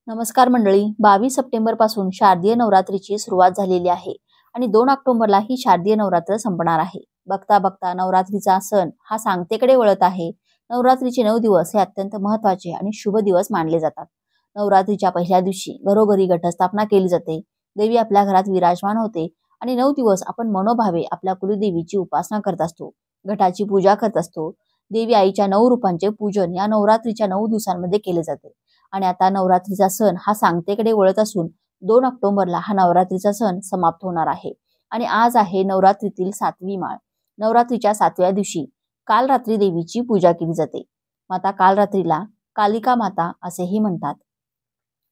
नमस्कार मंडळी. 22 सप्टेंबर पासून शारदीय नवरात्रीची सुरुवात झालेली आहे आणि 2 ऑक्टोबरला ही शारदीय नवरात्र संपणार आहे. बघता बघता नवरात्रीचा सण हा सांगतेकडे वळत आहे. नवरात्रीचे 9 दिवस हे अत्यंत महत्त्वाचे आणि शुभ दिवस मानले जातात. नवरात्रीच्या पहिल्या दिवशी घरोघरी घटस्थापना केली जाते. देवी आपल्या घरात विराजमान होते आणि 9 दिवस आपण मनोभावे आपल्या कुलदेवीची उपासना करत असतो. घटाची पूजा करत असतो. देवी आईच्या 9 रूपांचे पूजन या नवरात्रीच्या 9 दिवसांमध्ये केले जाते. आणि आता नवरात्रीचा सण हा सांगतेकडे वळत असून 2 ऑक्टोबरला हा नवरात्रीचा सण समाप्त होणार आहे. आणि आज आहे नवरात्रीतील 7वी माळ. नवरात्रीच्या 7व्या दिवशी काल रात्री देवीची पूजा केली जाते. माता काल रात्रीला कालिका माता असेही म्हणतात.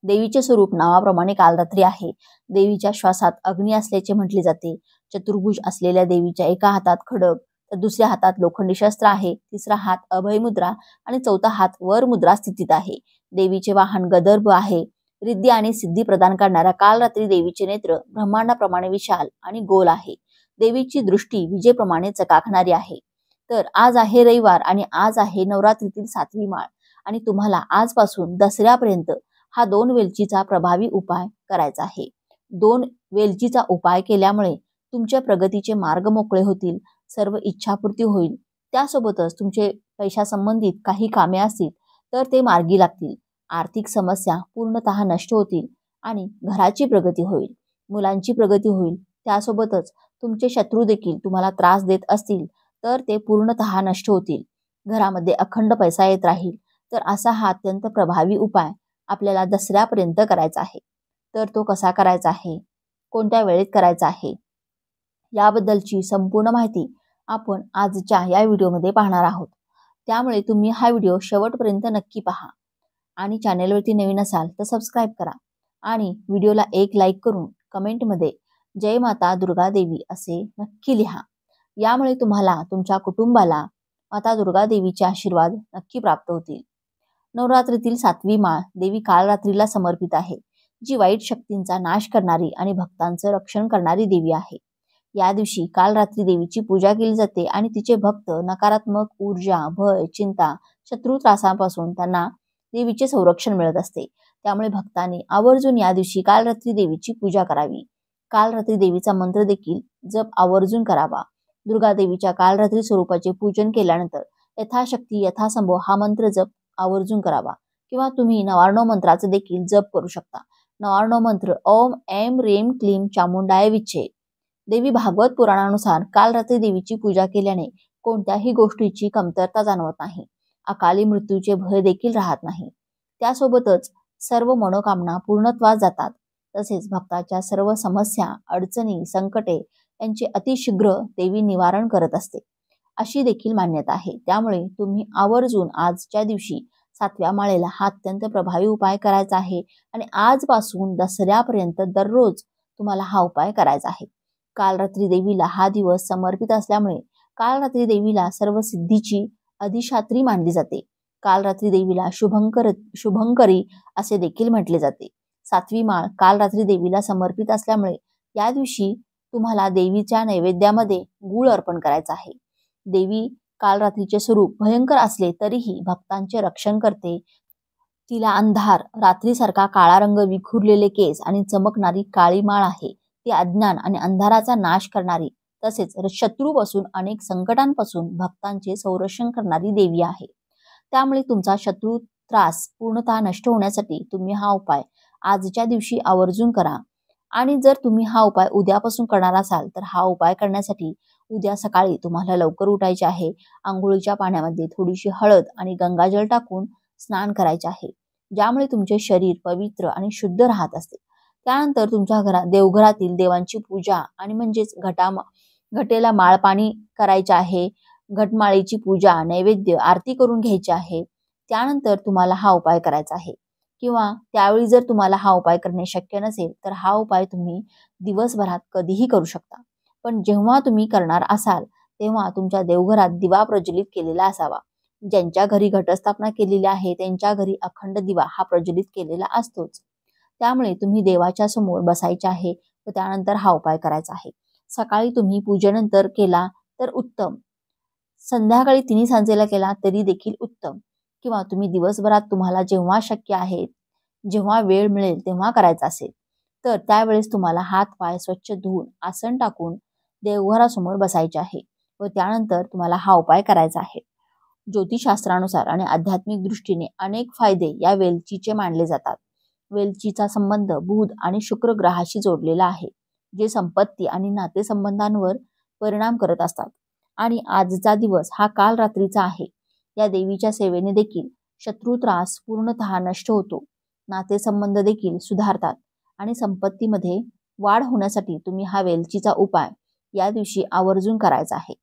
देवीचे स्वरूप नावाप्रमाणे कालरात्री आहे. देवीच्या श्वासात अग्नी असल्याचे म्हटले जाते. चतुर्भुज असलेल्या देवीच्या एका हातात खडग, तर दुसऱ्या हातात लोखंडी शस्त्र आहे. तिसरा हात अभय मुद्रा आणि चौथा हात वर मुद्रा स्थितीत आहे. देवीचे वाहन गदर्भ आहे. रिद्धी आणि सिद्धी प्रदान करणाऱ्या कालरात्री देवीचे नेत्र ब्रह्मांडाप्रमाणे विशाल आणि गोल आहे. देवीची दृष्टी विजेप्रमाणे चकाकणारी आहे. तर आज आहे रविवार आणि आज आहे नवरात्रीतील 7वी माळ आणि तुम्हाला आजपासून दसऱ्यापर्यंत हा 2 वेलचीचा प्रभावी उपाय करायचा आहे. 2 वेलचीचा उपाय केल्यामुळे तुमच्या प्रगतीचे मार्ग मोकळे होतील. सर्व इच्छापूर्ती होईल. त्यासोबतच तुमचे पैशासंबंधित काही कामे असतील तर ते मार्गी लागतील. आर्थिक समस्या पूर्णतः नष्ट होतील आणि घराची प्रगती होईल. मुलांची प्रगती होईल. त्यासोबतच तुमचे शत्रू देखील तुम्हाला त्रास देत असतील तर ते पूर्णतः नष्ट होतील. घरामध्ये अखंड पैसा येत राहील. तर असा हा अत्यंत प्रभावी उपाय आपल्याला दसऱ्यापर्यंत करायचा आहे. तर तो कसा करायचा आहे, कोणत्या वेळेत करायचा आहे, याबद्दलची संपूर्ण माहिती आपण आजच्या या व्हिडिओमध्ये पाहणार आहोत. त्यामुळे तुम्ही हा व्हिडिओ शेवटपर्यंत नक्की पहा आणि चॅनेलवरती नवीन असाल तर सबस्क्राईब करा आणि व्हिडिओला एक लाईक करून कमेंटमध्ये जय माता दुर्गा देवी असे नक्की लिहा. यामुळे तुम्हाला तुमच्या कुटुंबाला माता दुर्गा देवीचे आशीर्वाद नक्की प्राप्त होतील. नवरात्रीतील 7वी माळ देवी कालरात्रीला समर्पित आहे, जी वाईट शक्तींचा नाश करणारी आणि भक्तांचं रक्षण करणारी देवी आहे. या दिवशी काल रात्री देवीची पूजा केली जाते आणि तिचे भक्त नकारात्मक ऊर्जा, भय, चिंता, शत्रू त्रासापासून त्यांना देवीचे संरक्षण मिळत असते. त्यामुळे भक्तांनी आवर्जून या दिवशी काल रात्री देवीची पूजा करावी. काल रात्री देवीचा मंत्र देखील जप आवर्जून करावा. दुर्गा देवीच्या काल रात्री स्वरूपाचे पूजन केल्यानंतर यथाशक्ती यथासंभव हा मंत्र जप आवर्जून करावा किंवा तुम्ही नवार्णव मंत्राचा देखील जप करू शकता. नवार्णव मंत्र ओम ऐं ह्रीं क्लीं चामुंडाय विच्चे. देवी भागवत पुराणानुसार काल रात्री देवीची पूजा केल्याने कोणत्याही गोष्टीची कमतरता जाणवत नाही. अकाली मृत्यूचे भय देखील राहत नाही. त्यासोबतच सर्व मनोकामना पूर्णत्वास जातात. तसेच भक्ताच्या सर्व समस्या, अडचणी, संकटे यांचे अतिशीघ्र देवी निवारण करत असते, अशी देखील मान्यता आहे. त्यामुळे तुम्ही आवर्जून आजच्या दिवशी 7व्या माळेला हा अत्यंत प्रभावी उपाय करायचा आहे आणि आजपासून दसऱ्यापर्यंत दररोज तुम्हाला हा उपाय करायचा आहे. काल रात्री देवीला हा दिवस समर्पित असल्यामुळे काल रात्री देवीला सर्व सिद्धीची अधिष्ठात्री मानली जाते. काल रात्री देवीला शुभंकरी असे देखील म्हटले जाते. 7वी माळ काल रात्री देवीला समर्पित असल्यामुळे या दिवशी तुम्हाला देवीच्या नैवेद्यामध्ये गूळ अर्पण करायचा आहे. देवी काल रात्रीचे स्वरूप भयंकर असले तरीही भक्तांचे रक्षण करते. तिला अंधार रात्रीसारखा काळा रंग, विखुरलेले केस आणि चमकणारी काळी माळ आहे. ती अज्ञान आणि अंधाराचा नाश करणारी तसेच शत्रूपासून अनेक संकटांपासून भक्तांचे संरक्षण करणारी देवी आहे. त्यामुळे तुमचा शत्रू त्रास पूर्णतः नष्ट होण्यासाठी तुम्ही हा उपाय आजच्या दिवशी आवर्जून करा. आणि जर तुम्ही हा उपाय उद्यापासून करणार असाल तर हा उपाय करण्यासाठी उद्या सकाळी तुम्हाला लवकर उठायचे आहे. आंघोळीच्या पाण्यामध्ये थोडीशी हळद आणि गंगाजल टाकून स्नान करायचे आहे, ज्यामुळे तुमचे शरीर पवित्र आणि शुद्ध राहत असते. त्यानंतर तुमच्या देवघरातील देवांची पूजा आणि म्हणजेच घटेला माळ पाणी करायचे आहे. घटमाळेची पूजा, नैवेद्य, आरती करून घ्यायची आहे. त्यानंतर तुम्हाला हा उपाय करायचा आहे. किंवा त्यावेळी जर तुम्हाला हा उपाय करणे शक्य नसेल तर हा उपाय तुम्ही दिवसभरात कधीही करू शकता. पण जेव्हा तुम्ही करणार असाल तेव्हा तुमच्या देवघरात दिवा प्रज्वलित केलेला असावा. ज्यांच्या घरी घटस्थापना केलेली आहे त्यांच्या घरी अखंड दिवा हा प्रज्वलित केलेला असतोच. त्यामुळे तुम्ही देवाच्या समोर बसायचे आहे व त्यानंतर हा उपाय करायचा आहे. सकाळी तुम्ही पूजेनंतर केला तर उत्तम, संध्याकाळी 3 सांजेला केला तरी देखील उत्तम, किंवा तुम्ही दिवसभरात तुम्हाला जेव्हा शक्य आहे जेव्हा वेळ मिळेल तेव्हा करायचा असेल तर त्यावेळेस तुम्हाला हात पाय स्वच्छ धुवून आसन टाकून देवघरासमोर बसायचे आहे व त्यानंतर तुम्हाला हा उपाय करायचा आहे. ज्योतिषशास्त्रानुसार आणि आध्यात्मिक दृष्टीने अनेक फायदे या वेलचीचे मानले जातात. वेलचीचा संबंध बुध आणि शुक्र ग्रहाशी जोडलेला आहे, जे संपत्ती आणि नातेसंबंधांवर परिणाम करत असतात. आणि आजचा दिवस हा काल रात्रीचा आहे. या देवीच्या सेवेने देखील शत्रू त्रास पूर्णतः नष्ट होतो, नातेसंबंध देखील सुधारतात आणि संपत्तीमध्ये वाढ होण्यासाठी तुम्ही हा वेलचीचा उपाय या दिवशी आवर्जून करायचा आहे.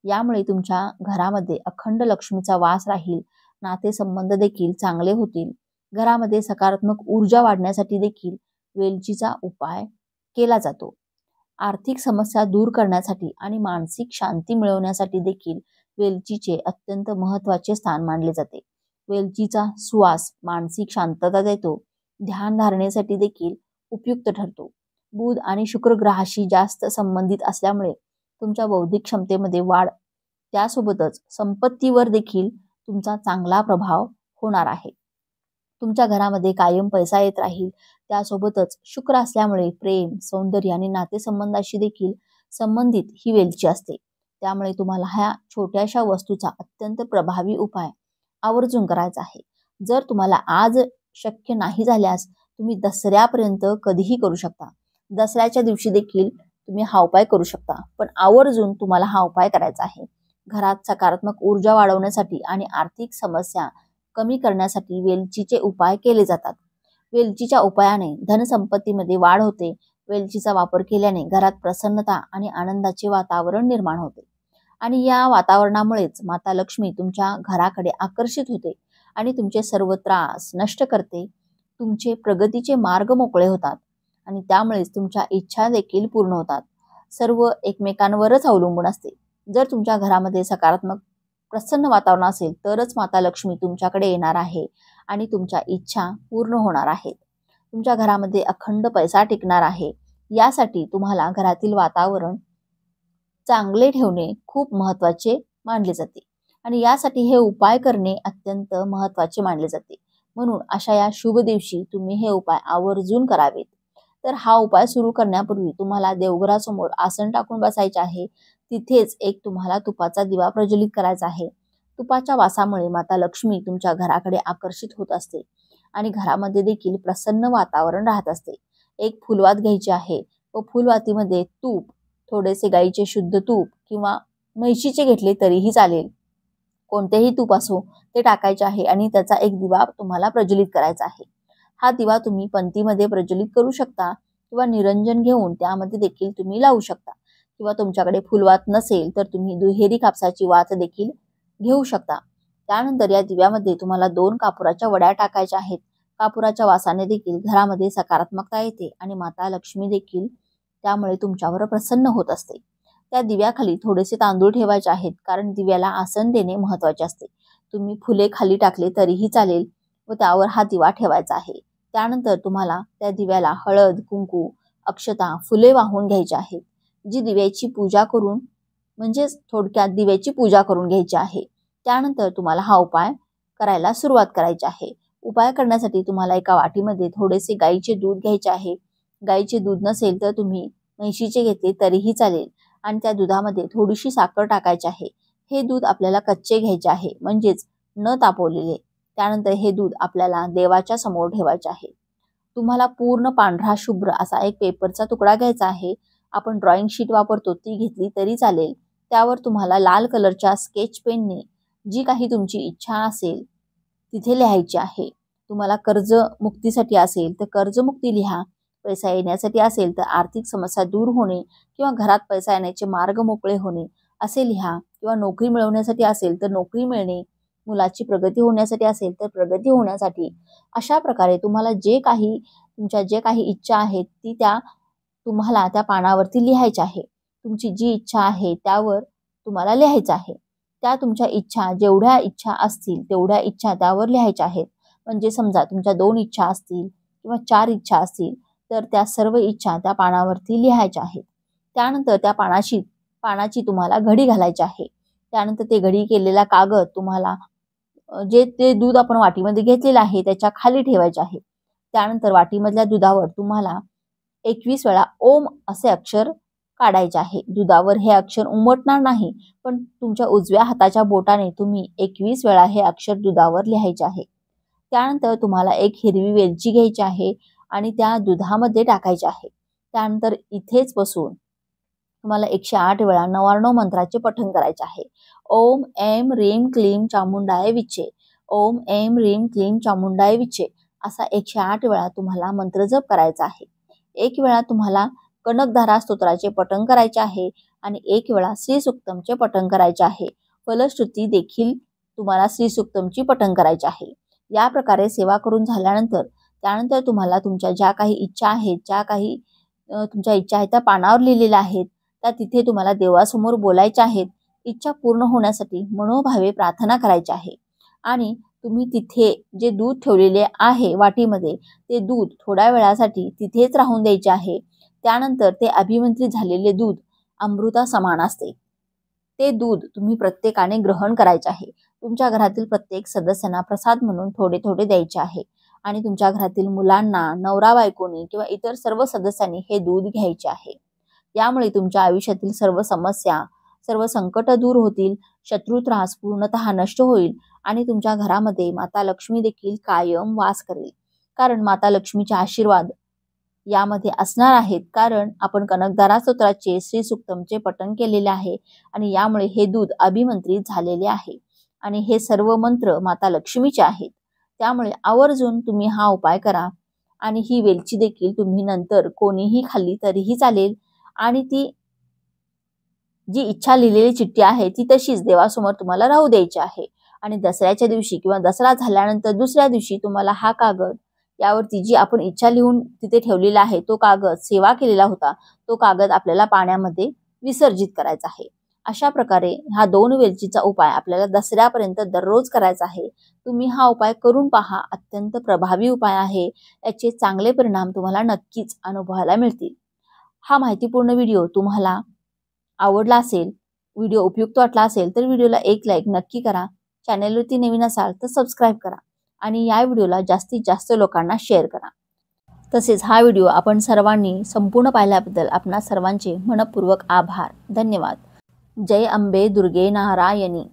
यामुळे तुमच्या घरामध्ये अखंड लक्ष्मीचा वास राहील, नातेसंबंध देखील चांगले होतील. घरामध्ये सकारात्मक ऊर्जा वाढण्यासाठी देखील वेलचीचा उपाय केला जातो. आर्थिक समस्या दूर करण्यासाठी आणि मानसिक शांती मिळवण्यासाठी देखील वेलचीचे अत्यंत महत्त्वाचे स्थान मानले जाते. वेलचीचा सुवास मानसिक शांतता देतो, ध्यान धारणेसाठी देखील उपयुक्त ठरतो. बुध आणि शुक्र ग्रहाशी जास्त संबंधित असल्यामुळे तुमच्या बौद्धिक क्षमतेमध्ये वाढ, त्यासोबतच संपत्तीवर देखील तुमचा चांगला प्रभाव होणार आहे. तुमच्या घरामध्ये कायम पैसा येत राहील. त्यासोबतच शुक्र असल्यामुळे प्रेम, सौंदर्य आणि नातेसंबंधाशी देखील संबंधित ही वेलची असते. त्यामुळे तुम्हाला ह्या छोट्याशा वस्तूचा अत्यंत प्रभावी उपाय आवर्जून करायचा आहे. जर तुम्हाला आज शक्य नाही झाल्यास तुम्ही दसऱ्यापर्यंत कधीही करू शकता. दसऱ्याच्या दिवशी देखील तुम्ही हा उपाय करू शकता, पण आवर्जून तुम्हाला हा उपाय करायचा आहे. घरात सकारात्मक ऊर्जा वाढवण्यासाठी आणि आर्थिक समस्या कमी करण्यासाठी वेलचीचे उपाय केले जातात. वेलचीच्या उपायाने धनसंपत्तीमध्ये वाढ होते. वेलचीचा वापर केल्याने घरात प्रसन्नता आणि आनंदाचे वातावरण निर्माण होते आणि या वातावरणामुळेच माता लक्ष्मी तुमच्या घराकडे आकर्षित होते आणि तुमचे सर्व त्रास नष्ट करते. तुमचे प्रगतीचे मार्ग मोकळे होतात आणि त्यामुळेच तुमच्या इच्छा देखील पूर्ण होतात. सर्व एकमेकांवरच अवलंबून असते. जर तुमच्या घरामध्ये सकारात्मक प्रसन्न वातावरण असेल तरच माता लक्ष्मी तुमच्याकडे येणार आहे आणि तुमच्या इच्छा पूर्ण होणार आहेत. तुमच्या घरामध्ये अखंड पैसा टिकणार आहे. यासाठी तुम्हाला घरातील वातावरण चांगले ठेवणे खूप महत्त्वाचे मानले जाते आणि यासाठी हे उपाय करणे अत्यंत महत्त्वाचे मानले जाते. म्हणून अशा या शुभ दिवशी तुम्ही हे उपाय आवर्जून करावेत. तर हा उपाय सुरू करण्यापूर्वी तुम्हाला देवघरासमोर आसन टाकून बसायचे आहे. तिथेच एक तुम्हाला तुपाचा दिवा प्रज्वलित करायचा आहे. तुपाच्या वासामुळे माता लक्ष्मी तुमच्या घराकडे आकर्षित होत असते आणि घरामध्ये देखील प्रसन्न वातावरण राहत असते. एक फुलवात घ्यायची आहे व फुलवातीमध्ये तूप, थोडेसे गाईचे शुद्ध तूप किंवा म्हैशीचे घेतले तरीही चालेल, कोणतेही तूप असो ते टाकायचे आहे आणि त्याचा एक दिवा तुम्हाला प्रज्वलित करायचा आहे. हा दिवा तुम्ही पंथीमध्ये प्रज्वलित करू शकता किंवा निरंजन घेऊन त्यामध्ये देखील तुम्ही लावू शकता किंवा तुमच्याकडे फुलवात नसेल तर तुम्ही दुहेरी कापसाची वात देखील घेऊ शकता. त्यानंतर या दिव्यामध्ये तुम्हाला 2 कापुराच्या वड्या टाकायच्या आहेत. कापुराच्या वासाने देखील घरामध्ये सकारात्मकता येते आणि माता लक्ष्मी देखील त्यामुळे तुमच्यावर प्रसन्न होत असते. त्या दिव्याखाली थोडेसे तांदूळ ठेवायचे आहेत, कारण दिव्याला आसन देणे महत्त्वाचे असते. तुम्ही फुले खाली टाकले तरीही चालेल व त्यावर हा दिवा ठेवायचा आहे. त्यानंतर तुम्हाला त्या दिव्याला हळद, कुंकू, अक्षता, फुले वाहून घ्यायची आहेत, जी दिव्याची पूजा करून म्हणजेच थोडक्यात दिव्याची पूजा करून घ्यायची आहे. त्यानंतर तुम्हाला हा उपाय करायला सुरुवात करायची आहे. उपाय करण्यासाठी तुम्हाला एका वाटीमध्ये थोडेसे गाईचे दूध घ्यायचे आहे. गाईचे दूध नसेल तर तुम्ही म्हैशीचे घेतले तरीही चालेल आणि त्या दुधामध्ये थोडीशी साखर टाकायची आहे. हे दूध आपल्याला कच्चे घ्यायचे आहे, म्हणजेच न तापवलेले. त्यानंतर हे दूध आपल्याला देवाच्या समोर ठेवायचे आहे. तुम्हाला पूर्ण पांढरा शुभ्र असा एक पेपरचा तुकडा घ्यायचा आहे. आपण ड्रॉइंग शीट वापरतो ती घेतली तरी चालेल. त्यावर तुम्हाला लाल कलरच्या स्केच पेनने जी काही तुमची इच्छा असेल तिथे लिहायची आहे. तुम्हाला कर्जमुक्तीसाठी असेल तर कर्जमुक्ती लिहा, पैसा येण्यासाठी असेल तर आर्थिक समस्या दूर होणे किंवा घरात पैसा येण्याचे मार्ग मोकळे होणे असे लिहा, किंवा नोकरी मिळवण्यासाठी असेल तर नोकरी मिळणे, मुलाची प्रगती होण्यासाठी असेल तर प्रगती होण्यासाठी. अशा प्रकारे तुम्हाला तुमच्या जे काही इच्छा आहेत ती तुम्हाला त्या पानावरती लिहायच्या आहे. तुमची जी इच्छा आहे त्यावर तुम्हाला लिहायचं आहे. त्या तुमच्या इच्छा जेवढ्या इच्छा असतील तेवढ्या इच्छा त्यावर लिहायच्या आहेत. म्हणजे समजा तुमच्या 2 इच्छा असतील किंवा 4 इच्छा असतील तर त्या सर्व इच्छा त्या पानावरती लिहायच्या आहेत. त्यानंतर त्या पानाची तुम्हाला घडी घालायची आहे. त्यानंतर ते घडी केलेला कागद तुम्हाला जे ते दूध आपण वाटीमध्ये घेतलेलं आहे त्याच्या खाली ठेवायचे आहे. त्यानंतर वाटीमधल्या दुधावर तुम्हाला 21 वेळा ओम असे अक्षर काढायचे आहे. दुधावर हे अक्षर उमटणार नाही, पण तुमच्या उजव्या हाताच्या बोटाने तुम्ही 21 वेळा हे अक्षर दुधावर लिहायचे आहे. त्यानंतर तुम्हाला एक हिरवी वेलची घ्यायची आहे आणि त्या दुधामध्ये टाकायची आहे. त्यानंतर इथेच बसून तुम्हाला 108 वेळा 99 मंत्राचे पठण करायचे आहे. ओम ऐं ह्रीं क्लीं चामुंडाय विचे, ओम ऐं ह्रीं क्लीं चामुंडाय विचे असा 108 वेळा तुम्हाला मंत्र जप करायचा आहे. एक वेळा तुम्हाला कनकधारा स्तोत्राचे पठण करायचे आहे आणि एक वेळा श्री सुक्तमचे पठण करायचे आहे. फलश्रुती देखील तुम्हाला श्री सुक्तमची पठण करायची आहे. या प्रकारे सेवा करून झाल्यानंतर त्यानंतर तुम्हाला तुमच्या ज्या काही इच्छा आहेत, ज्या काही तुमच्या इच्छा आहेत त्या पानावर लिहिलेल्या आहेत, त्या तिथे तुम्हाला देवासमोर बोलायच्या आहेत. इच्छा पूर्ण होण्यासाठी मनोभावे प्रार्थना करायची आहे. आणि तुम्ही तिथे जे दूध ठेवलेले आहे वाटीमध्ये, ते दूध थोड्या वेळासाठी तिथेच राहून द्यायचे आहे. त्यानंतर ते अभिमंत्रित झालेले दूध अमृता समान असते. ते दूध तुम्ही प्रत्येकाने ग्रहण करायचे आहे. तुमच्या घरातील प्रत्येक सदस्यांना प्रसाद म्हणून थोडे थोडे द्यायचे आहे. आणि तुमच्या घरातील मुलांना, नवरा बायकोनी किंवा इतर सर्व सदस्यांनी हे दूध घ्यायचे आहे. यामुळे तुमच्या आयुष्यातील सर्व समस्या, सर्व संकट दूर होतील, शत्रू त्रास पूर्णतः नष्ट होईल आणि तुमच्या घरामध्ये माता लक्ष्मी देखील कायम वास करेल. कारण माता लक्ष्मीचे आशीर्वाद यामध्ये असणार आहेत. कारण आपण कनकधारा स्तोत्राचे श्री सुक्तमचे पठण केलेले आहे आणि यामुळे हे दूध अभिमंत्रित झालेले आहे आणि हे सर्व मंत्र माता लक्ष्मीचे आहेत. त्यामुळे आवर्जून तुम्ही हा उपाय करा. आणि ही वेलची देखील तुम्ही नंतर कोणीही खाल्ली तरीही चालेल आणि ती जी इच्छा लिहिलेली चिठ्ठी आहे ती तशीच देवासमोर तुम्हाला राहू द्यायची आहे. आणि दसऱ्याच्या दिवशी किंवा दसरा झाल्यानंतर दुसऱ्या दिवशी तुम्हाला हा कागद, यावरती जी आपण इच्छा लिहून तिथे ठेवलेला आहे तो कागद, सेवा केलेला होता तो कागद आपल्याला पाण्यामध्ये विसर्जित करायचा आहे. अशा प्रकारे हा 2 वेलचीचा उपाय आपल्याला दसऱ्यापर्यंत दररोज करायचा आहे. तुम्ही हा उपाय करून पहा. अत्यंत प्रभावी उपाय आहे. याचे चांगले परिणाम तुम्हाला नक्कीच अनुभवायला मिळतील. हा माहितीपूर्ण व्हिडिओ तुम्हाला आवडला असेल, व्हिडिओ उपयुक्त वाटला असेल तर व्हिडिओला एक लाईक नक्की करा. चॅनलवरती नवीन असाल तर सबस्क्राईब करा आणि या व्हिडिओला जास्तीत जास्त लोकांना शेअर करा. तसेच हा व्हिडिओ आपण सर्वांनी संपूर्ण पाहिल्याबद्दल आपणा सर्वांचे मनपूर्वक आभार. धन्यवाद. जय अंबे दुर्गे नारायणी.